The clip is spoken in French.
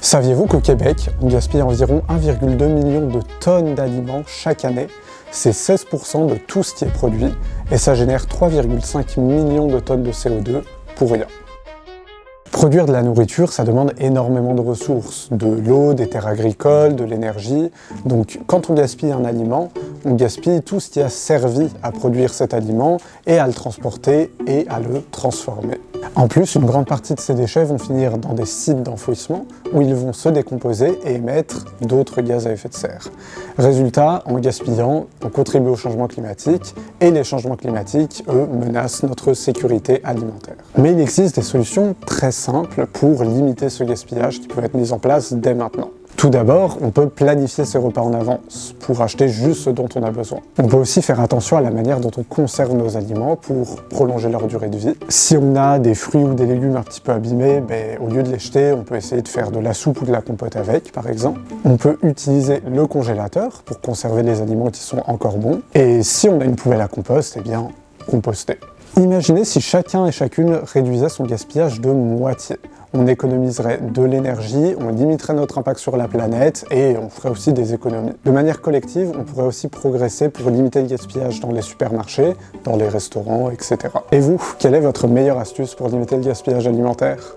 Saviez-vous qu'au Québec, on gaspille environ 1,2 million de tonnes d'aliments chaque année? C'est 16% de tout ce qui est produit et ça génère 3,5 millions de tonnes de CO2 pour rien. Produire de la nourriture, ça demande énormément de ressources, de l'eau, des terres agricoles, de l'énergie. Donc quand on gaspille un aliment, on gaspille tout ce qui a servi à produire cet aliment et à le transporter et à le transformer. En plus, une grande partie de ces déchets vont finir dans des sites d'enfouissement où ils vont se décomposer et émettre d'autres gaz à effet de serre. Résultat, en gaspillant, on contribue au changement climatique et les changements climatiques, eux, menacent notre sécurité alimentaire. Mais il existe des solutions très simples pour limiter ce gaspillage qui peuvent être mises en place dès maintenant. Tout d'abord, on peut planifier ses repas en avance pour acheter juste ce dont on a besoin. On peut aussi faire attention à la manière dont on conserve nos aliments pour prolonger leur durée de vie. Si on a des fruits ou des légumes un petit peu abîmés, au lieu de les jeter, on peut essayer de faire de la soupe ou de la compote avec, par exemple. On peut utiliser le congélateur pour conserver les aliments qui sont encore bons. Et si on a une poubelle à compost, composter. Imaginez si chacun et chacune réduisait son gaspillage de moitié. On économiserait de l'énergie, on limiterait notre impact sur la planète et on ferait aussi des économies. De manière collective, on pourrait aussi progresser pour limiter le gaspillage dans les supermarchés, dans les restaurants, etc. Et vous, quelle est votre meilleure astuce pour limiter le gaspillage alimentaire ?